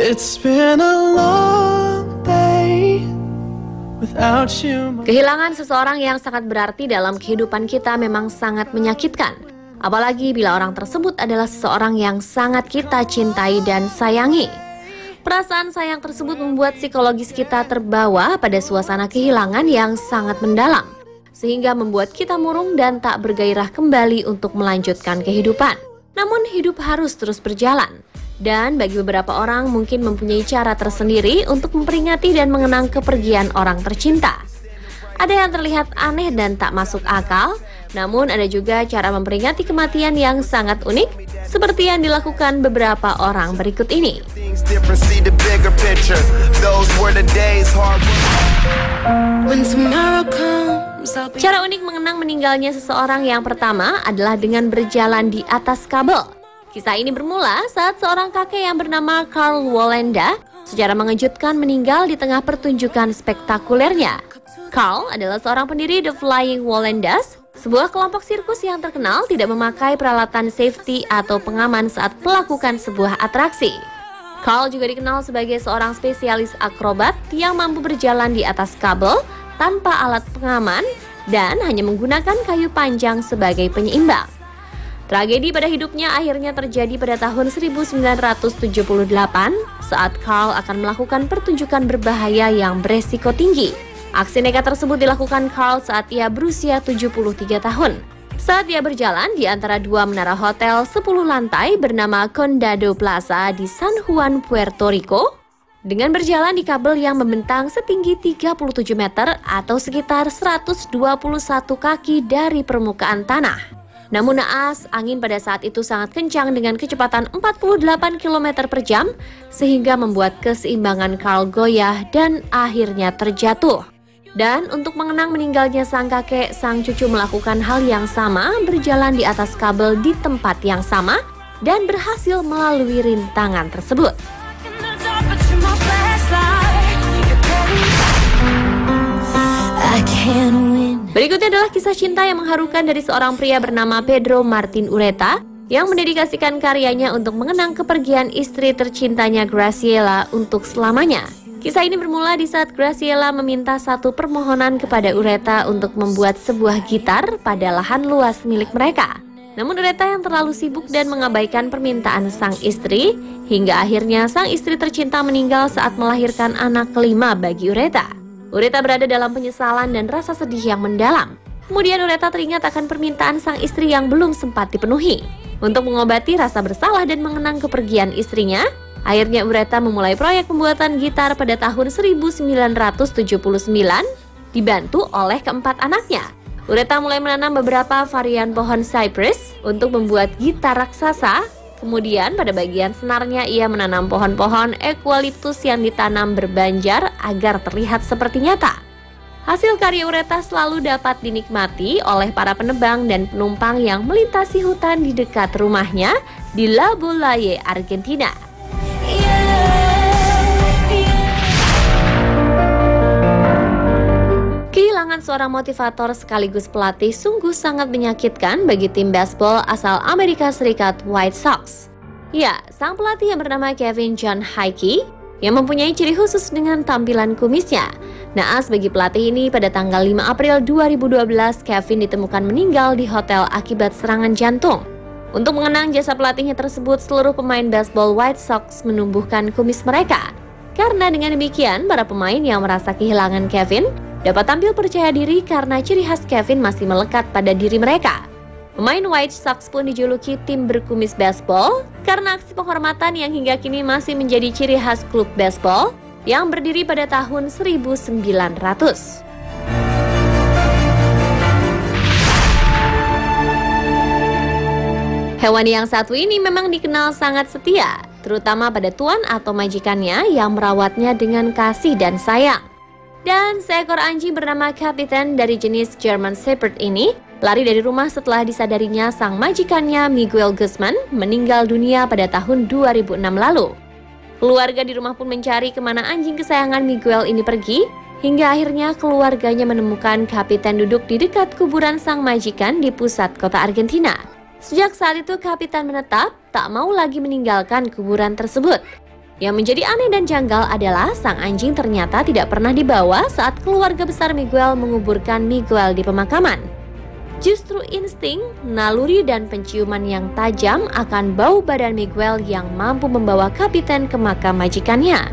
It's been a long day without you. Kehilangan seseorang yang sangat berarti dalam kehidupan kita memang sangat menyakitkan. Apalagi bila orang tersebut adalah seseorang yang sangat kita cintai dan sayangi. Perasaan sayang tersebut membuat psikologis kita terbawa pada suasana kehilangan yang sangat mendalam, sehingga membuat kita murung dan tak bergairah kembali untuk melanjutkan kehidupan. Namun hidup harus terus berjalan. Dan bagi beberapa orang mungkin mempunyai cara tersendiri untuk memperingati dan mengenang kepergian orang tercinta. Ada yang terlihat aneh dan tak masuk akal, namun ada juga cara memperingati kematian yang sangat unik, seperti yang dilakukan beberapa orang berikut ini. Cara unik mengenang meninggalnya seseorang yang pertama adalah dengan berjalan di atas kabel. Kisah ini bermula saat seorang kakek yang bernama Karl Wallenda secara mengejutkan meninggal di tengah pertunjukan spektakulernya. Karl adalah seorang pendiri The Flying Wallendas, sebuah kelompok sirkus yang terkenal tidak memakai peralatan safety atau pengaman saat melakukan sebuah atraksi. Karl juga dikenal sebagai seorang spesialis akrobat yang mampu berjalan di atas kabel tanpa alat pengaman dan hanya menggunakan kayu panjang sebagai penyeimbang. Tragedi pada hidupnya akhirnya terjadi pada tahun 1978 saat Karl akan melakukan pertunjukan berbahaya yang beresiko tinggi. Aksi nekat tersebut dilakukan Karl saat ia berusia 73 tahun. Saat ia berjalan di antara dua menara hotel 10 lantai bernama Condado Plaza di San Juan, Puerto Rico, dengan berjalan di kabel yang membentang setinggi 37 meter atau sekitar 121 kaki dari permukaan tanah. Namun naas, angin pada saat itu sangat kencang dengan kecepatan 48 km per jam sehingga membuat keseimbangan Karl goyah dan akhirnya terjatuh. Dan untuk mengenang meninggalnya sang kakek, sang cucu melakukan hal yang sama, berjalan di atas kabel di tempat yang sama dan berhasil melalui rintangan tersebut. Berikutnya adalah kisah cinta yang mengharukan dari seorang pria bernama Pedro Martin Ureta yang mendedikasikan karyanya untuk mengenang kepergian istri tercintanya Graciela untuk selamanya. Kisah ini bermula di saat Graciela meminta satu permohonan kepada Ureta untuk membuat sebuah gitar pada lahan luas milik mereka. Namun Ureta yang terlalu sibuk dan mengabaikan permintaan sang istri, hingga akhirnya sang istri tercinta meninggal saat melahirkan anak kelima bagi Ureta. Ureta berada dalam penyesalan dan rasa sedih yang mendalam. Kemudian Ureta teringat akan permintaan sang istri yang belum sempat dipenuhi. Untuk mengobati rasa bersalah dan mengenang kepergian istrinya, akhirnya Ureta memulai proyek pembuatan gitar pada tahun 1979, dibantu oleh keempat anaknya. Ureta mulai menanam beberapa varian pohon cypress untuk membuat gitar raksasa. Kemudian pada bagian senarnya ia menanam pohon-pohon eukaliptus yang ditanam berbanjar agar terlihat seperti nyata. Hasil karya Ureta selalu dapat dinikmati oleh para penebang dan penumpang yang melintasi hutan di dekat rumahnya di La Boulaye, Argentina. Kehilangan seorang motivator sekaligus pelatih sungguh sangat menyakitkan bagi tim baseball asal Amerika Serikat White Sox. Ya, sang pelatih yang bernama Kevin John Hickey yang mempunyai ciri khusus dengan tampilan kumisnya. Naas bagi pelatih ini, pada tanggal 5 April 2012, Kevin ditemukan meninggal di hotel akibat serangan jantung. Untuk mengenang jasa pelatihnya tersebut, seluruh pemain baseball White Sox menumbuhkan kumis mereka. Karena dengan demikian, para pemain yang merasa kehilangan Kevin dapat tampil percaya diri karena ciri khas Kevin masih melekat pada diri mereka. Pemain White Sox pun dijuluki tim berkumis baseball karena aksi penghormatan yang hingga kini masih menjadi ciri khas klub baseball yang berdiri pada tahun 1900. Hewan yang satu ini memang dikenal sangat setia, terutama pada tuan atau majikannya yang merawatnya dengan kasih dan sayang. Dan seekor anjing bernama Kapitan dari jenis German Shepherd ini lari dari rumah setelah disadarinya sang majikannya Miguel Guzman meninggal dunia pada tahun 2006 lalu. Keluarga di rumah pun mencari kemana anjing kesayangan Miguel ini pergi, hingga akhirnya keluarganya menemukan Kapitan duduk di dekat kuburan sang majikan di pusat kota Argentina. Sejak saat itu Kapitan menetap tak mau lagi meninggalkan kuburan tersebut. Yang menjadi aneh dan janggal adalah sang anjing ternyata tidak pernah dibawa saat keluarga besar Miguel menguburkan Miguel di pemakaman. Justru insting, naluri dan penciuman yang tajam akan bau badan Miguel yang mampu membawa kapiten ke makam majikannya.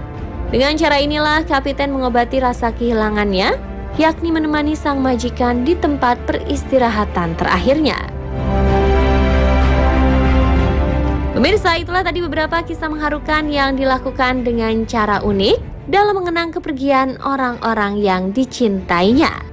Dengan cara inilah kapiten mengobati rasa kehilangannya, yakni menemani sang majikan di tempat peristirahatan terakhirnya. Pemirsa, itulah tadi beberapa kisah mengharukan yang dilakukan dengan cara unik dalam mengenang kepergian orang-orang yang dicintainya.